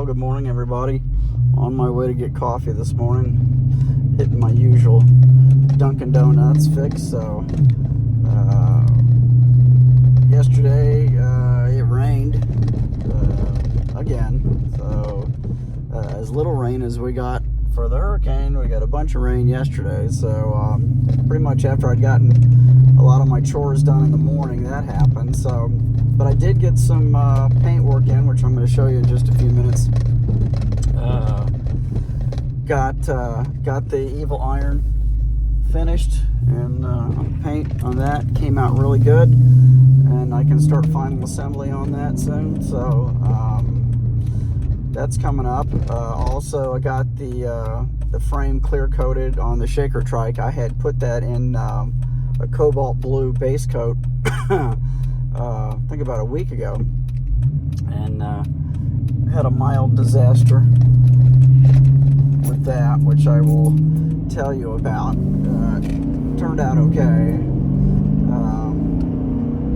Well, good morning, everybody. On my way to get coffee this morning, hitting my usual Dunkin' Donuts fix. So, yesterday it rained again. So, as little rain as we got for the hurricane, we got a bunch of rain yesterday. So, pretty much after I'd gotten a lot of my chores done in the morning, that happened. So, but I did get some paint work in, which I'm going to show you in just a few minutes. Got the Evil Iron finished, and paint on that came out really good, and I can start final assembly on that soon. So that's coming up. Also, I got the frame clear coated on the shaker trike. I had put that in a cobalt blue base coat I think about a week ago, and had a mild disaster with that, which I will tell you about. Turned out okay,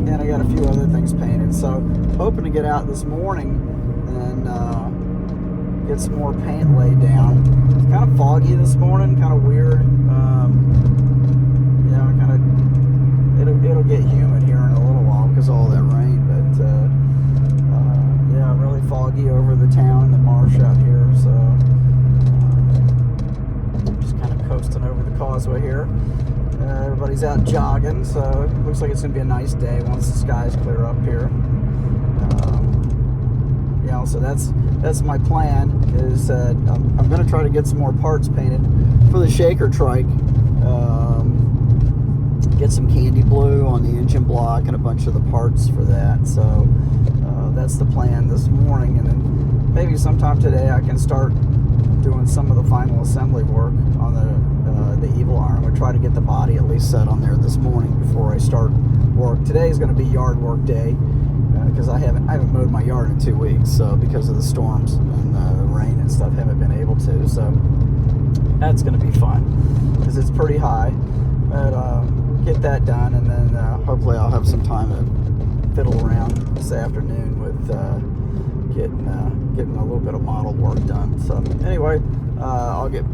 and I got a few other things painted, so hoping to get out this morning and get some more paint laid down. It's kind of foggy this morning, kind of weird. It'll get humid here in a little while because of all that rain, but yeah, really foggy over the town and the marsh out here. So just kind of coasting over the causeway here. Everybody's out jogging, so it looks like it's gonna be a nice day once the skies clear up here. Yeah, so that's my plan. Is I'm gonna try to get some more parts painted for the shaker trike. Get some candy blue on the engine block and a bunch of the parts for that. So that's the plan this morning, and then maybe sometime today I can start doing some of the final assembly work on the Evil Iron. I'm gonna try to get the body at least set on there this morning before I start work. Today is going to be yard work day because I haven't mowed my yard in 2 weeks. So because of the storms and the rain and stuff, haven't been able to. So that's going to be fun because it's pretty high. But get that done, and then hopefully I'll have some time to fiddle around this afternoon with getting a little bit of model work done. So anyway, I'll get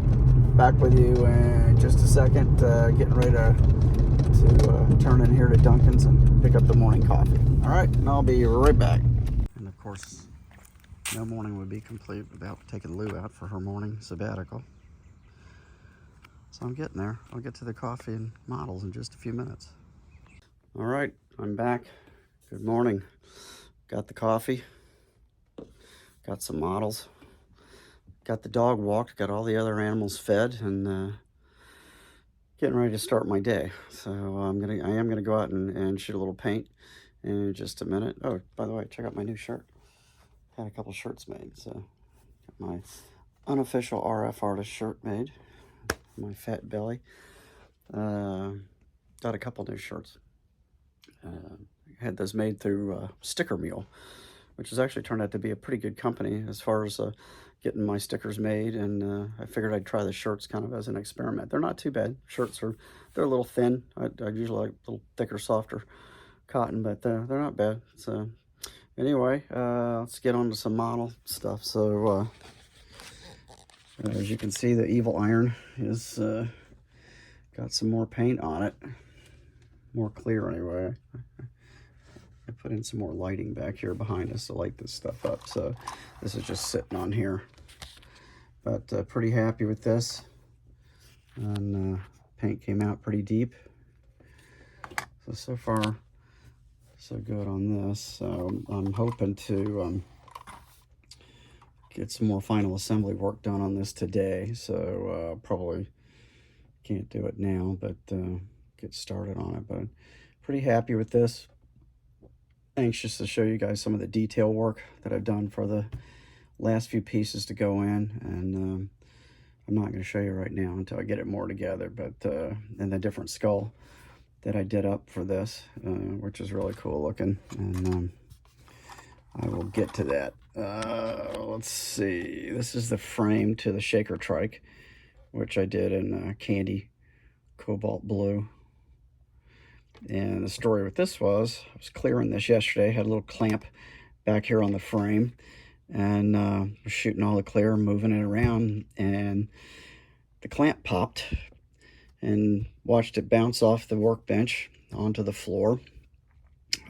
back with you in just a second, getting ready to turn in here to Dunkin's and pick up the morning coffee. All right, and I'll be right back. And of course, no morning would be complete without taking Lou out for her morning sabbatical. So I'm getting there. I'll get to the coffee and models in just a few minutes. All right, I'm back. Good morning. Got the coffee. Got some models. Got the dog walked. Got all the other animals fed, and getting ready to start my day. So I am gonna go out and shoot a little paint in just a minute. Oh, by the way, check out my new shirt. Had a couple shirts made. So got my unofficial RF artist shirt made. My fat belly. Got a couple new shirts. Had those made through Sticker Mule, which has actually turned out to be a pretty good company as far as getting my stickers made, and I figured I'd try the shirts kind of as an experiment. They're not too bad. They're a little thin. I usually like a little thicker, softer cotton, but they're not bad. So anyway, let's get on to some model stuff. So as you can see, the Evil Iron is got some more paint on it, more clear anyway. I put in some more lighting back here behind us to light this stuff up, so this is just sitting on here. But pretty happy with this, and paint came out pretty deep. So far so good on this. So I'm hoping to get some more final assembly work done on this today. So probably can't do it now, but get started on it. But pretty happy with this. Anxious to show you guys some of the detail work that I've done for the last few pieces to go in, and I'm not going to show you right now until I get it more together. But and the different skull that I did up for this, which is really cool looking, and I will get to that. Let's see, this is the frame to the shaker trike, which I did in candy cobalt blue. And the story with this was, I was clearing this yesterday, had a little clamp back here on the frame, and was shooting all the clear, moving it around, and the clamp popped, and watched it bounce off the workbench onto the floor.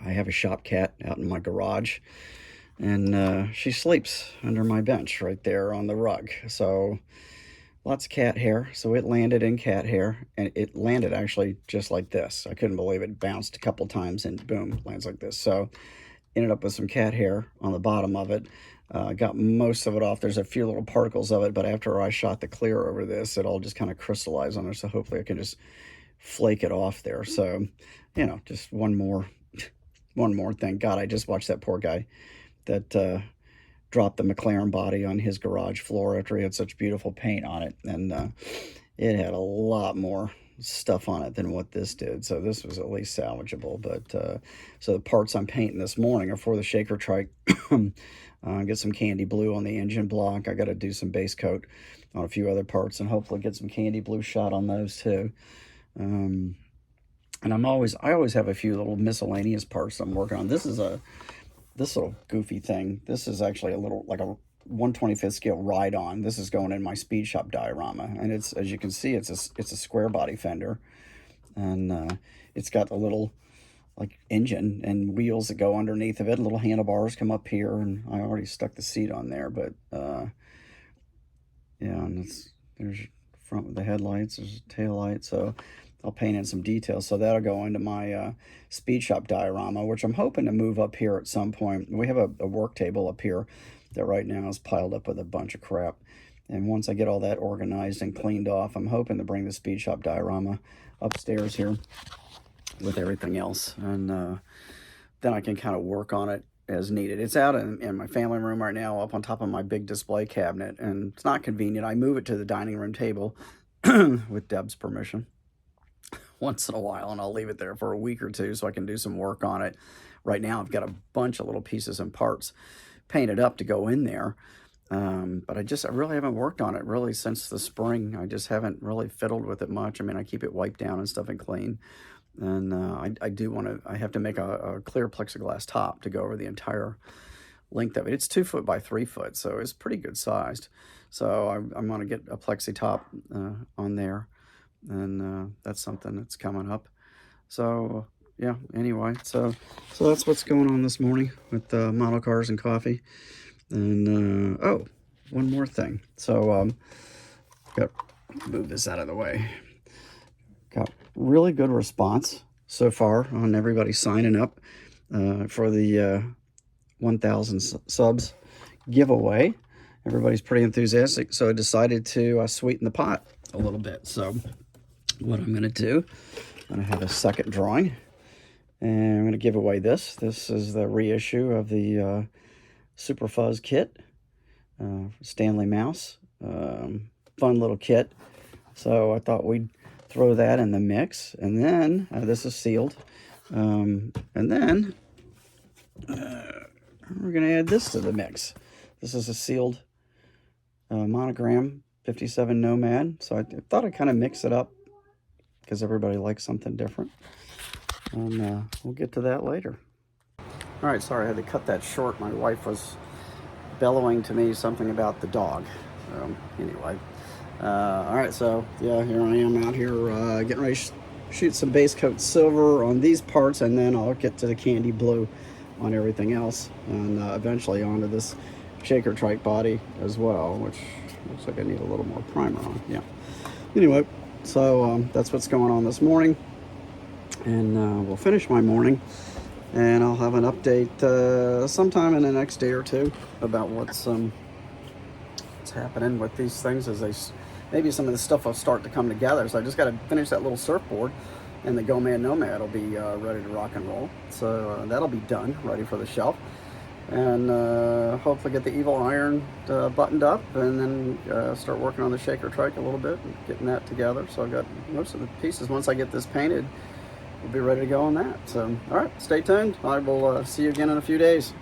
I have a shop cat out in my garage, and she sleeps under my bench right there on the rug. So lots of cat hair. So it landed in cat hair, and it landed actually just like this. I couldn't believe it. Bounced a couple times and boom, lands like this. So ended up with some cat hair on the bottom of it. Got most of it off. There's a few little particles of it, but after I shot the clear over this, it all just kind of crystallized on there. So hopefully I can just flake it off there. So, you know, just one more thing. God, I just watched that poor guy that dropped the McLaren body on his garage floor after he had such beautiful paint on it. And it had a lot more stuff on it than what this did. So this was at least salvageable. But so the parts I'm painting this morning are for the shaker trike. Get some candy blue on the engine block. I got to do some base coat on a few other parts and hopefully get some candy blue shot on those too. And I always have a few little miscellaneous parts I'm working on. This little goofy thing. This is actually a little, like a 1/25th scale ride-on. This is going in my speed shop diorama, and it's, as you can see, it's a square body fender, and it's got a little like engine and wheels that go underneath of it. Little handlebars come up here, and I already stuck the seat on there. But yeah, and there's front with the headlights. There's a tail light, so I'll paint in some details. So that'll go into my speed shop diorama, which I'm hoping to move up here at some point. We have a work table up here that right now is piled up with a bunch of crap. And once I get all that organized and cleaned off, I'm hoping to bring the speed shop diorama upstairs here with everything else. And then I can kind of work on it as needed. It's out in my family room right now, up on top of my big display cabinet, and it's not convenient. I move it to the dining room table with Deb's permission once in a while, and I'll leave it there for a week or two so I can do some work on it. Right now I've got a bunch of little pieces and parts painted up to go in there, but I really haven't worked on it really since the spring. I just haven't really fiddled with it much. I mean, I keep it wiped down and stuff and clean, and I have to make a clear plexiglass top to go over the entire length of it. It's 2 foot by 3 foot, so it's pretty good sized. So I'm going to get a plexi top on there, and that's something that's coming up. So yeah, anyway, so that's what's going on this morning with model cars and coffee. And oh, one more thing. So got to move this out of the way. Got really good response so far on everybody signing up for the 1,000 subs giveaway. Everybody's pretty enthusiastic, so I decided to sweeten the pot a little bit. So what I'm going to do, I'm going to have a second drawing, and I'm going to give away this. This is the reissue of the Super Fuzz kit, Stanley Mouse. Fun little kit. So I thought we'd throw that in the mix. And then, this is sealed. And then, we're going to add this to the mix. This is a sealed monogram 57 Nomad. So I thought I'd kind of mix it up because everybody likes something different. And we'll get to that later. All right, sorry I had to cut that short. My wife was bellowing to me something about the dog. Anyway, all right, so yeah, here I am out here getting ready to shoot some base coat silver on these parts, and then I'll get to the candy blue on everything else, and eventually onto this shaker trike body as well, which looks like I need a little more primer on. Yeah. Anyway, so that's what's going on this morning, and we'll finish my morning. And I'll have an update sometime in the next day or two about what's happening with these things, as maybe some of the stuff will start to come together. So I just got to finish that little surfboard, and the Go Man Nomad will be ready to rock and roll. So that'll be done, ready for the shelf. And hopefully get the Evil Iron buttoned up, and then start working on the shaker trike a little bit and getting that together. So I've got most of the pieces. Once I get this painted, we'll be ready to go on that. So, all right, stay tuned. I will see you again in a few days.